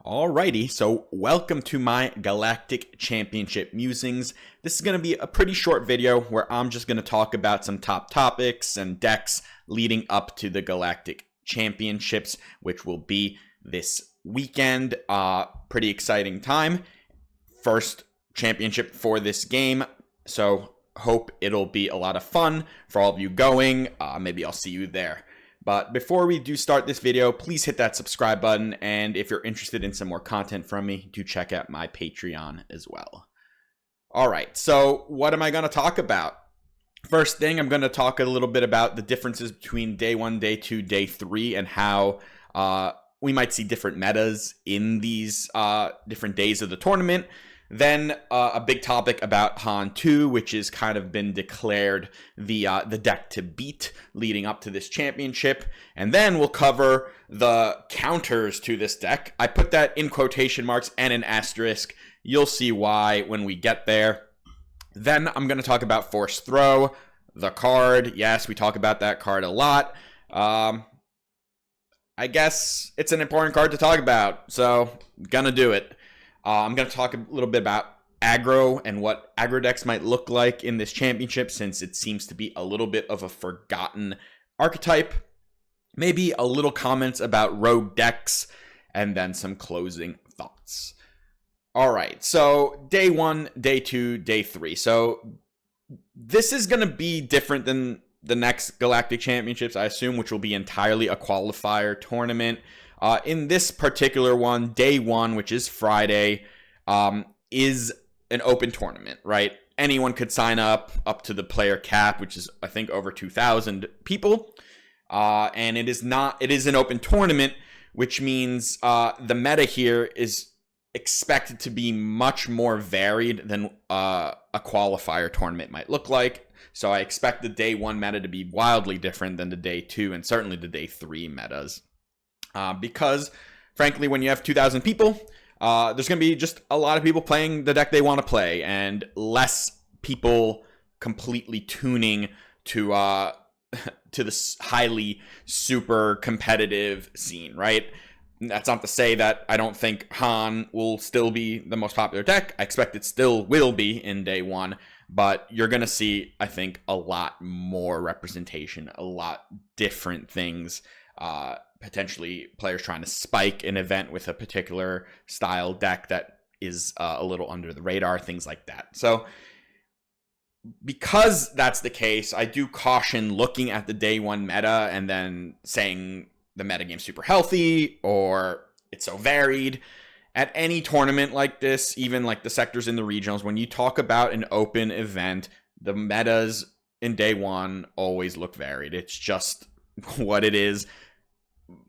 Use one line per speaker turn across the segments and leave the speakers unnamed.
Alrighty, so welcome to my Galactic Championship Musings. This is going to be a pretty short video where I'm just going to talk about some top topics and decks leading up to the Galactic Championships, which will be this weekend. Pretty exciting time. First championship for this game, so hope it'll be a lot of fun for all of you going. Maybe I'll see you there. But before we do start this video, please hit that subscribe button, and if you're interested in some more content from me, do check out my Patreon as well. Alright, so what am I going to talk about? First thing, I'm going to talk a little bit about the differences between day 1, day 2, day 3, and how we might see different metas in these different days of the tournament. Then a big topic about Han 2, which has kind of been declared the deck to beat leading up to this championship. And then we'll cover the counters to this deck. I put that in quotation marks and an asterisk. You'll see why when we get there. Then I'm going to talk about Force Throw, the card. Yes, we talk about that card a lot. I guess it's an important card to talk about, so gonna do it. I'm going to talk a little bit about Aggro and what Aggro decks might look like in this championship, since it seems to be a little bit of a forgotten archetype. Maybe a little comments about rogue decks, and then some closing thoughts. Alright, so day 1, day 2, day 3. So this is going to be different than the next Galactic Championships, I assume, which will be entirely a qualifier tournament. In this particular one, day 1, which is Friday, is an open tournament, right? Anyone could sign up to the player cap, which is, I think, over 2,000 people. And it is an open tournament, which means the meta here is expected to be much more varied than a qualifier tournament might look like. So I expect the day 1 meta to be wildly different than the day 2 and certainly the day 3 metas. Because, frankly, when you have 2,000 people, there's going to be just a lot of people playing the deck they want to play, and less people completely tuning to this highly super competitive scene, right? That's not to say that I don't think Han will still be the most popular deck. I expect it still will be in day 1, but you're going to see, I think, a lot more representation, a lot different things. Potentially players trying to spike an event with a particular style deck that is a little under the radar, things like that. So because that's the case, I do caution looking at the day 1 meta and then saying the metagame's super healthy or it's so varied. At any tournament like this, even like the sectors in the regionals, when you talk about an open event, the metas in day 1 always look varied. It's just what it is.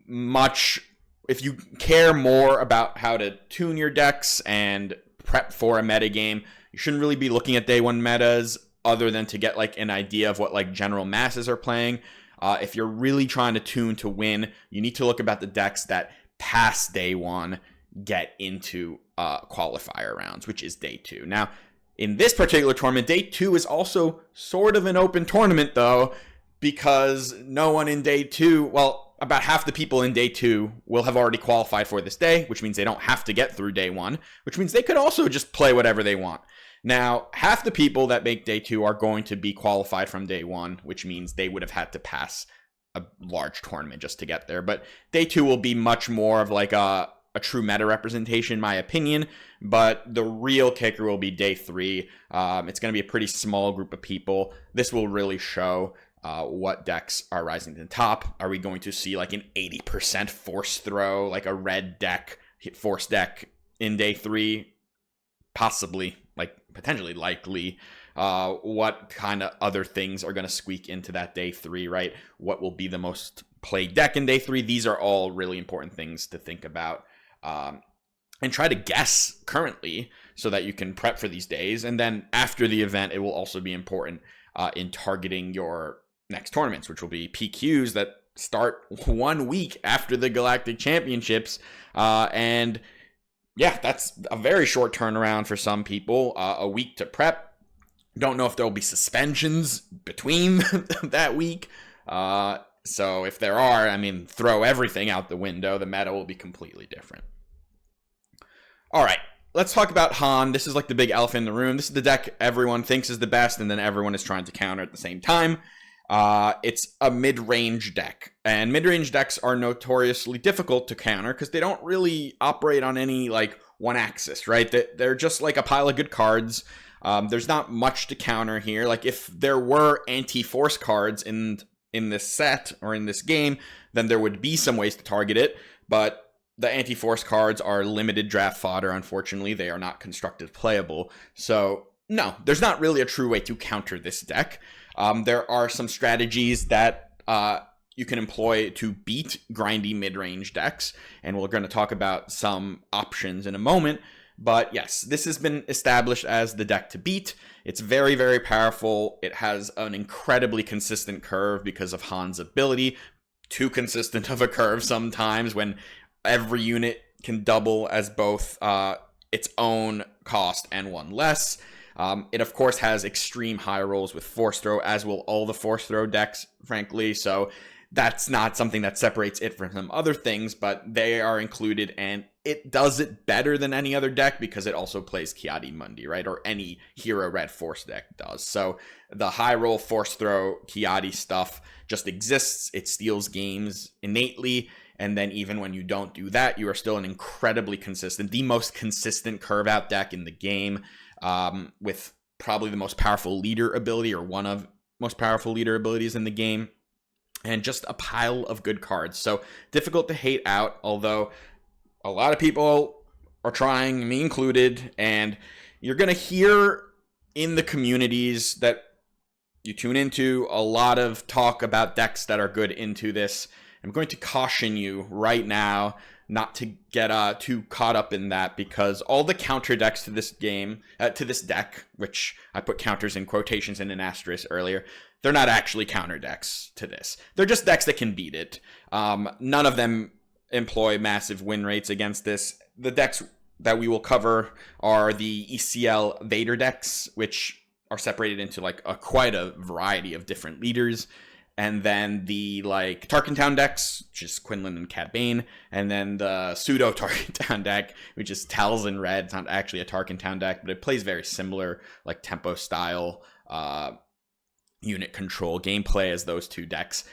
If you care more about how to tune your decks and prep for a metagame, you shouldn't really be looking at day 1 metas other than to get like an idea of what like general masses are playing. If you're really trying to tune to win, you need to look about the decks that past day 1 get into qualifier rounds, which is day 2. Now, in this particular tournament, day 2 is also sort of an open tournament though, because no one in day 2, well, about half the people in day 2 will have already qualified for this day, which means they don't have to get through day 1, which means they could also just play whatever they want. Now, half the people that make day 2 are going to be qualified from day 1, which means they would have had to pass a large tournament just to get there. But day 2 will be much more of like a true meta representation, in my opinion. But the real kicker will be day 3. It's going to be a pretty small group of people. This will really show what decks are rising to the top. Are we going to see like an 80% force throw, like a red deck, force deck in day 3? Possibly, like potentially likely. What kind of other things are going to squeak into that day 3, right? What will be the most played deck in day 3? These are all really important things to think about and try to guess currently so that you can prep for these days. And then after the event, it will also be important in targeting your next tournaments, which will be PQs that start 1 week after the Galactic Championships. And yeah, that's a very short turnaround for some people, a week to prep. Don't know if there will be suspensions between that week. So if there are, I mean, throw everything out the window. The meta will be completely different. All right, let's talk about Han. This is like the big elephant in the room. This is the deck everyone thinks is the best, and then everyone is trying to counter at the same time. It's a mid-range deck, and mid-range decks are notoriously difficult to counter because they don't really operate on any like one axis, right? They're just like a pile of good cards. There's not much to counter here. Like if there were anti-force cards in this set or in this game, then there would be some ways to target it, but the anti-force cards are limited draft fodder. Unfortunately, they are not constructed playable. So no, there's not really a true way to counter this deck. There are some strategies that you can employ to beat grindy mid-range decks, and we're going to talk about some options in a moment. But yes, this has been established as the deck to beat. It's very, very powerful. It has an incredibly consistent curve because of Han's ability. Too consistent of a curve sometimes, when every unit can double as both its own cost and one less. It, of course, has extreme high rolls with Force Throw, as will all the Force Throw decks, frankly. So that's not something that separates it from some other things, but they are included, and it does it better than any other deck because it also plays Ki-Adi-Mundi, right? Or any Hero Red Force deck does. So the high roll Force Throw Ki-Adi stuff just exists. It steals games innately. And then even when you don't do that, you are still an incredibly consistent, the most consistent curve out deck in the game, with probably the most powerful leader ability, or one of most powerful leader abilities in the game, and just a pile of good cards. So difficult to hate out, although a lot of people are trying, me included, and you're going to hear in the communities that you tune into a lot of talk about decks that are good into this. I'm going to caution you right now not to get too caught up in that, because all the counter decks to this game, to this deck, which I put counters in quotations and an asterisk earlier, they're not actually counter decks to this. They're just decks that can beat it. None of them employ massive win rates against this. The decks that we will cover are the ECL Vader decks, which are separated into like quite a variety of different leaders. And then the like Tarkentown decks, which is Quinlan and Cad Bane, and then the pseudo Tarkentown deck, which is Talzin Red. It's not actually a Tarkentown deck, but it plays very similar like tempo style unit control gameplay as those two decks.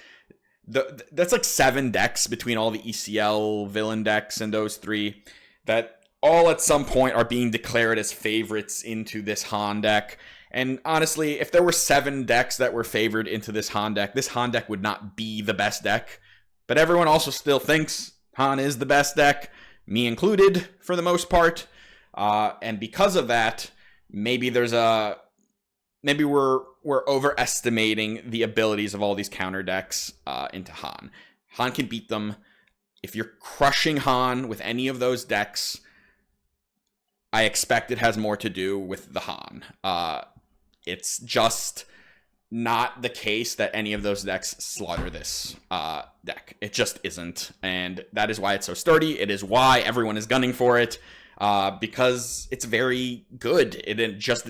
That's like 7 decks between all the ECL villain decks and those 3 that all at some point are being declared as favorites into this Han deck. And honestly, if there were 7 decks that were favored into this Han deck would not be the best deck. But everyone also still thinks Han is the best deck, me included, for the most part. And because of that, maybe we're overestimating the abilities of all these counter decks into Han. Han can beat them. If you're crushing Han with any of those decks, I expect it has more to do with the Han. It's just not the case that any of those decks slaughter this deck. It just isn't. And that is why it's so sturdy. It is why everyone is gunning for it, because it's very good. It is just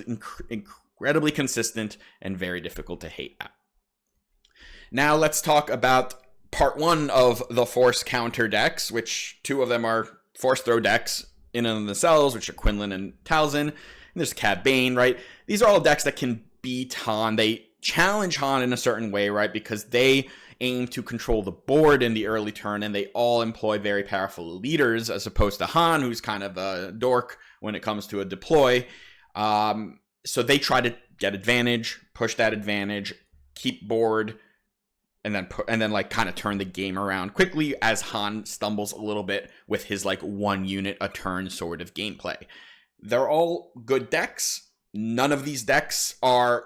incredibly consistent and very difficult to hate at. Now let's talk about part 1 of the Force counter decks, which 2 of them are Force Throw decks in and of themselves, which are Quinlan and Talzin. And there's Cad Bane, right? These are all decks that can beat Han. They challenge Han in a certain way, right? Because they aim to control the board in the early turn, and they all employ very powerful leaders, as opposed to Han, who's kind of a dork when it comes to a deploy. So they try to get advantage, push that advantage, keep board, and then like kind of turn the game around quickly as Han stumbles a little bit with his like 1 unit a turn sort of gameplay. They're all good decks. None of these decks are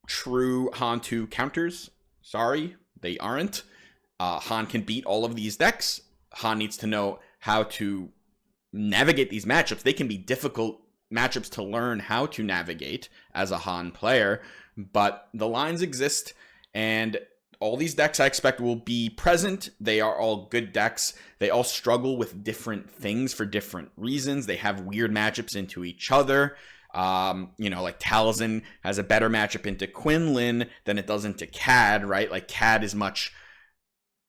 true Han 2 counters. Sorry, they aren't. Han can beat all of these decks. Han needs to know how to navigate these matchups. They can be difficult matchups to learn how to navigate as a Han player, but the lines exist, and all these decks I expect will be present. They are all good decks. They all struggle with different things for different reasons. They have weird matchups into each other. Like Talzin has a better matchup into Quinlan than it does into Cad, right? Like Cad is much,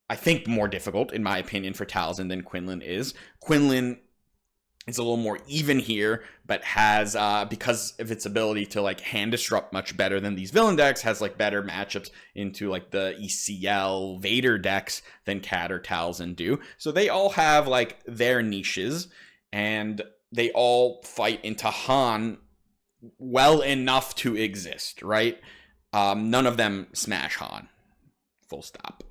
I think, more difficult, in my opinion, for Talzin than Quinlan is. Quinlan it's a little more even here, but has, because of its ability to like hand disrupt much better than these villain decks, has like better matchups into like the ECL Vader decks than Cat or Talzin do. So they all have like their niches, and they all fight into Han well enough to exist, right? None of them smash Han. Full stop.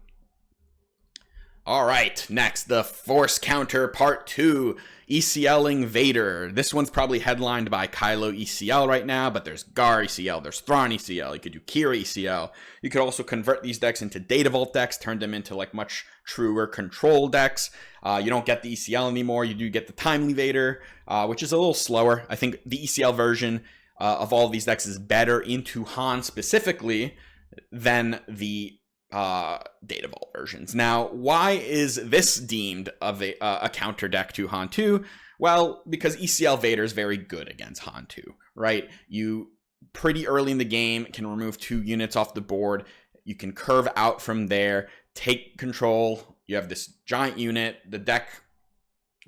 All right, next, the Force Counter Part 2, ECLing Vader. This one's probably headlined by Kylo ECL right now, but there's Gar ECL, there's Thrawn ECL, you could do Kira ECL. You could also convert these decks into Data Vault decks, turn them into like much truer control decks. You don't get the ECL anymore, you do get the Timely Vader, which is a little slower. I think the ECL version of all of these decks is better into Han specifically than the Data Vault versions. Now, why is this deemed a counter deck to Han 2? Well, because ECL Vader is very good against Han 2, right? You pretty early in the game can remove 2 units off the board. You can curve out from there, take control. You have this giant unit. The deck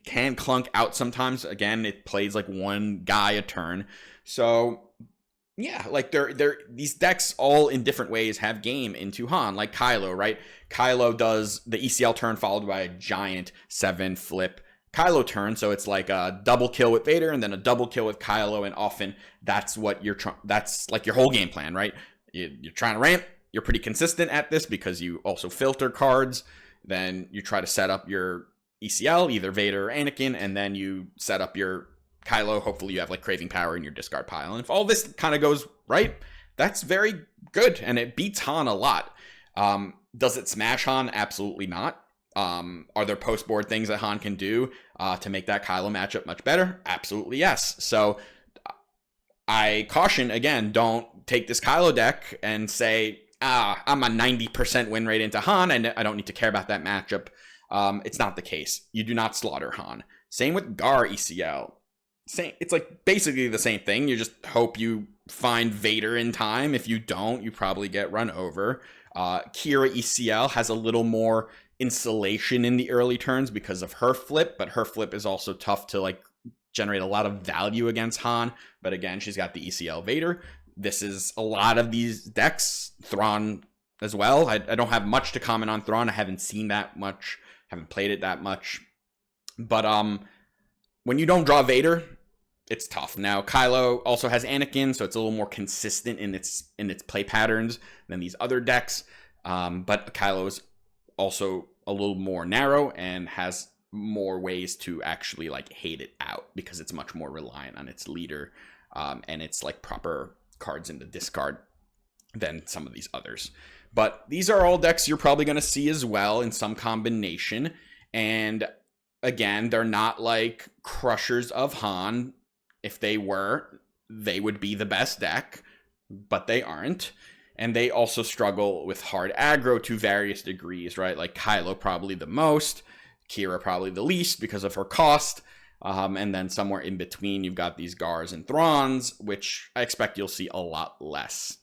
can clunk out sometimes. Again, it plays like one guy a turn. So yeah, like these decks all in different ways have game into Han, like Kylo, right? Kylo does the ECL turn followed by a giant 7 flip Kylo turn, so it's like a double kill with Vader and then a double kill with Kylo, and often that's what that's like your whole game plan, right? You're trying to ramp, you're pretty consistent at this because you also filter cards, then you try to set up your ECL, either Vader or Anakin, and then you set up your Kylo. Hopefully you have like Craving Power in your discard pile. And if all this kind of goes right, that's very good. And it beats Han a lot. Does it smash Han? Absolutely not. Are there post-board things that Han can do to make that Kylo matchup much better? Absolutely yes. So I caution, again, don't take this Kylo deck and say, I'm a 90% win rate into Han and I don't need to care about that matchup. It's not the case. You do not slaughter Han. Same with Gar ECL. It's like basically the same thing. You just hope you find Vader in time. If you don't, you probably get run over. Kira ECL has a little more insulation in the early turns because of her flip, but her flip is also tough to like generate a lot of value against Han. But again, she's got the ECL Vader. This is a lot of these decks. Thrawn as well. I don't have much to comment on Thrawn. I haven't seen that much, haven't played it that much. But when you don't draw Vader, it's tough. Now, Kylo also has Anakin, so it's a little more consistent in its play patterns than these other decks. But Kylo is also a little more narrow and has more ways to actually like hate it out because it's much more reliant on its leader and its like proper cards in the discard than some of these others. But these are all decks you're probably going to see as well in some combination. And again, they're not like crushers of Han. If they were, they would be the best deck, but they aren't. And they also struggle with hard aggro to various degrees, right? Like Kylo probably the most, Kira probably the least because of her cost. And then somewhere in between, you've got these Gars and Thrawns, which I expect you'll see a lot less.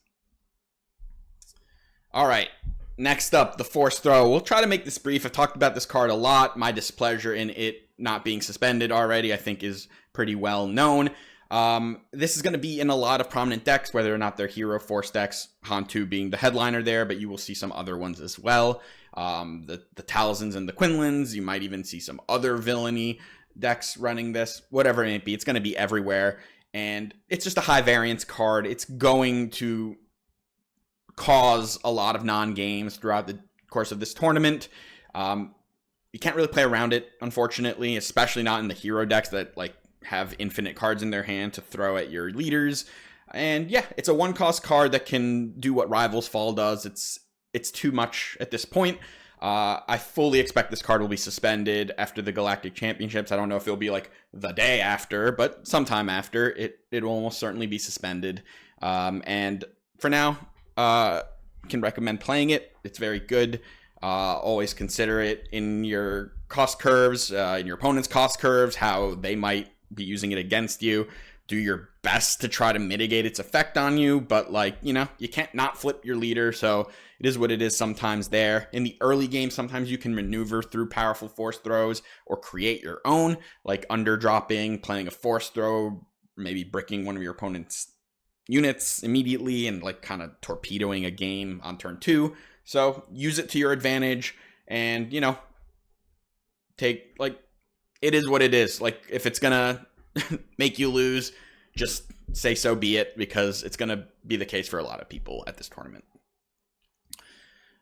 All right, next up, the Force Throw. We'll try to make this brief. I've talked about this card a lot. My displeasure in it not being suspended already, I think, is pretty well known. This is going to be in a lot of prominent decks, whether or not they're hero Force decks, Han 2 being the headliner there, but you will see some other ones as well. The Talzins and the Quinlans. You might even see some other villainy decks running this, whatever it may be. It's going to be everywhere, and it's just a high variance card. It's going to cause a lot of non-games throughout the course of this tournament. You can't really play around it, unfortunately, especially not in the hero decks that like have infinite cards in their hand to throw at your leaders. And yeah, it's a one-cost card that can do what Rivals Fall does. It's too much at this point. I fully expect this card will be suspended after the Galactic Championships. I don't know if it'll be like the day after, but sometime after, it will almost certainly be suspended. And for now, can recommend playing it. It's very good. Always consider it in your cost curves, in your opponent's cost curves, how they might be using it against you. Do your best to try to mitigate its effect on you, but like, you know, you can't not flip your leader, so it is what it is sometimes there. In the early game, sometimes you can maneuver through powerful force throws or create your own, like underdropping, playing a force throw, maybe bricking one of your opponent's units immediately and like kind of torpedoing a game on turn 2. So use it to your advantage and, you know, take, like, it is what it is. Like, if it's gonna make you lose, just say so be it, because it's gonna be the case for a lot of people at this tournament.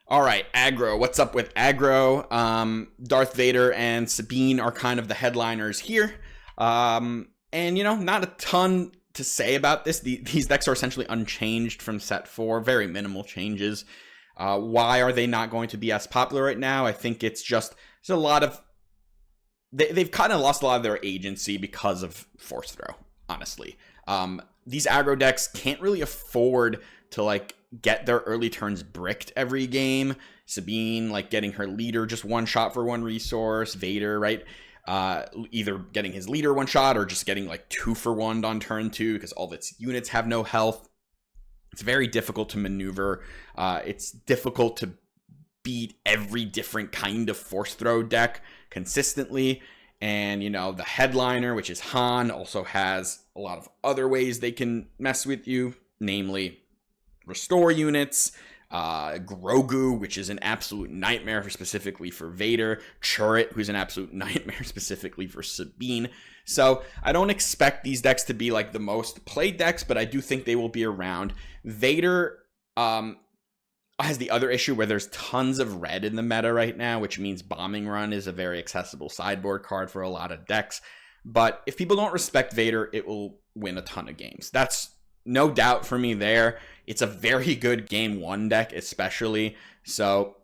All right, Aggro. What's up with Aggro? Darth Vader and Sabine are kind of the headliners here. And, you know, not a ton to say about this. These decks are essentially unchanged from set 4. Very minimal changes. Why are they not going to be as popular right now? I think it's just there's a lot of... They've kind of lost a lot of their agency because of Force Throw, honestly. These aggro decks can't really afford to, like, get their early turns bricked every game. Sabine, like, getting her leader just one shot for one resource. Vader, right? Either getting his leader one shot or just getting, like, 2 for 1 on turn 2 because all of its units have no health. It's very difficult to maneuver. It's difficult to beat every different kind of force throw deck consistently. And, you know, the headliner, which is Han, also has a lot of other ways they can mess with you, namely restore units, Grogu, which is an absolute nightmare specifically for Vader, Chirrut, who's an absolute nightmare specifically for Sabine. So I don't expect these decks to be like the most played decks, but I do think they will be around. Vader has the other issue where there's tons of red in the meta right now, which means Bombing Run is a very accessible sideboard card for a lot of decks. But if people don't respect Vader, it will win a ton of games. That's no doubt for me there. It's a very good game 1 deck, especially. So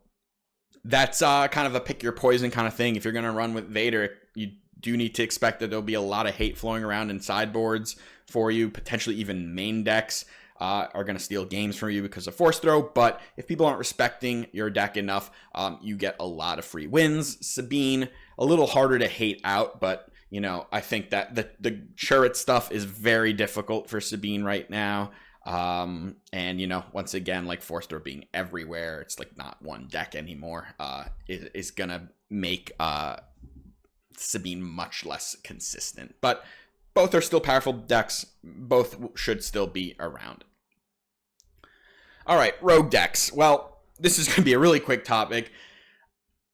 that's kind of a pick your poison kind of thing. If you're going to run with Vader, you do need to expect that there'll be a lot of hate flowing around in sideboards for you. Potentially even main decks are going to steal games from you because of Force Throw. But if people aren't respecting your deck enough, you get a lot of free wins. Sabine, a little harder to hate out, but you know, I think that the Chirrut stuff is very difficult for Sabine right now. And, you know, once again, like Force Throw being everywhere, it's like not one deck anymore, is going to make Sabine much less consistent. But both are still powerful decks. Both should still be around. All right, rogue decks. Well, this is going to be a really quick topic.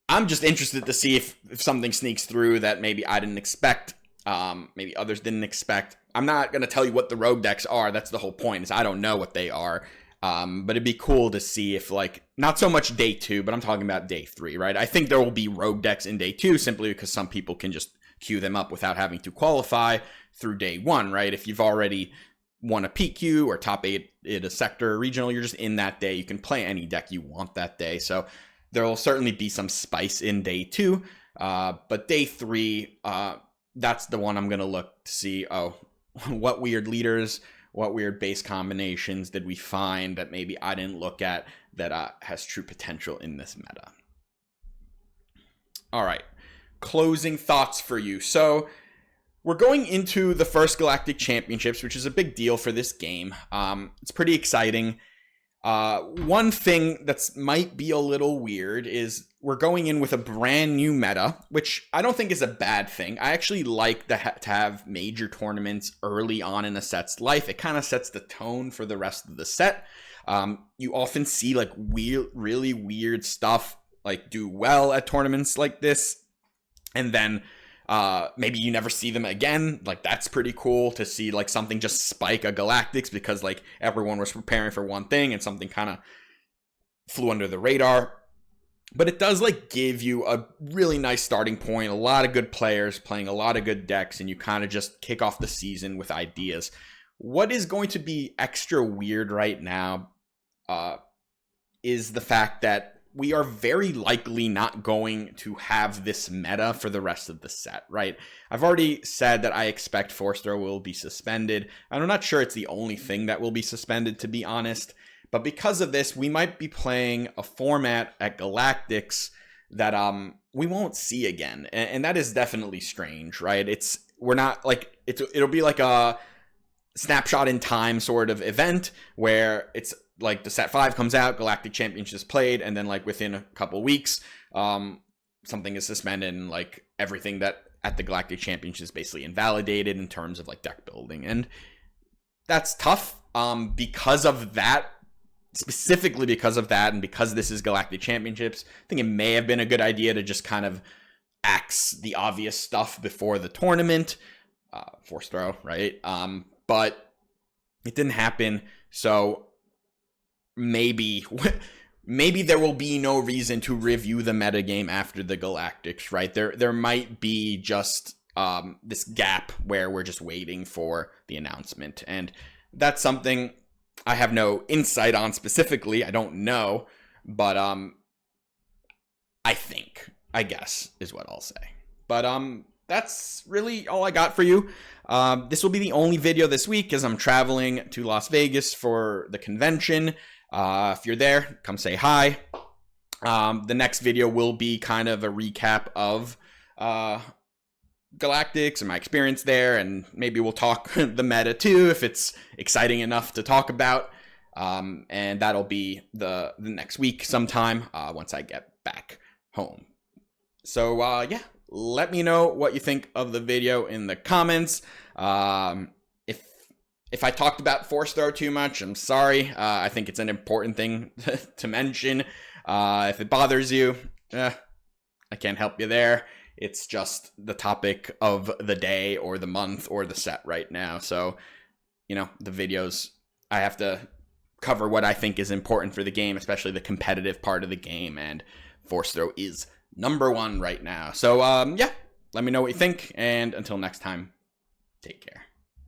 I'm just interested to see if something sneaks through that maybe I didn't expect, maybe others didn't expect. I'm not going to tell you what the rogue decks are. That's the whole point, is I don't know what they are. But it'd be cool to see if, like, not so much day 2, but I'm talking about day 3, right? I think there will be rogue decks in day 2 simply because some people can just queue them up without having to qualify through day 1, right? If you've already won a PQ or top 8 in a sector or regional, you're just in that day. You can play any deck you want that day. So there will certainly be some spice in day 2. But day 3, that's the one I'm going to look to see, what weird leaders, what weird base combinations did we find that maybe I didn't look at that has true potential in this meta. All right, closing thoughts for you. So we're going into the first Galactic Championships, which is a big deal for this game. It's pretty exciting. One thing that's might be a little weird is we're going in with a brand new meta, which I don't think is a bad thing. I actually like to have major tournaments early on in a set's life. It kind of sets the tone for the rest of the set. You often see like really weird stuff like do well at tournaments like this, and then maybe you never see them again. Like, that's pretty cool to see, like, something just spike a Galactics because, like, everyone was preparing for one thing and something kind of flew under the radar. But it does, like, give you a really nice starting point, a lot of good players playing a lot of good decks, and you kind of just kick off the season with ideas. What is going to be extra weird right now is the fact that we are very likely not going to have this meta for the rest of the set, right? I've already said that I expect Force Throw will be suspended. I'm not sure it's the only thing that will be suspended, to be honest. But because of this, we might be playing a format at Galactics that we won't see again. And that is definitely strange, right? It'll be like a snapshot in time sort of event where it's like the set 5 comes out, Galactic Championship is played, and then like within a couple weeks, something is suspended, and like everything that at the Galactic Championship is basically invalidated in terms of like deck building. And that's tough because of that, specifically because of that, and because this is Galactic Championships. I think it may have been a good idea to just kind of axe the obvious stuff before the tournament, force throw, right? But it didn't happen, so maybe there will be no reason to review the metagame after the Galactics, right? There might be just this gap where we're just waiting for the announcement, and that's something I have no insight on specifically. I don't know, but I guess is what I'll say. But that's really all I got for you. This will be the only video this week as I'm traveling to Las Vegas for the convention. If you're there, come say hi. The next video will be kind of a recap of Galactics and my experience there, and maybe we'll talk the meta too if it's exciting enough to talk about. And that'll be the next week sometime once I get back home. So yeah, let me know what you think of the video in the comments. If I talked about force throw too much, I'm sorry. I think it's an important thing to mention. If it bothers you, I can't help you there. It's just the topic of the day or the month or the set right now. So, you know, the videos, I have to cover what I think is important for the game, especially the competitive part of the game, and force throw is number 1 right now. So, yeah, let me know what you think, and until next time, take care.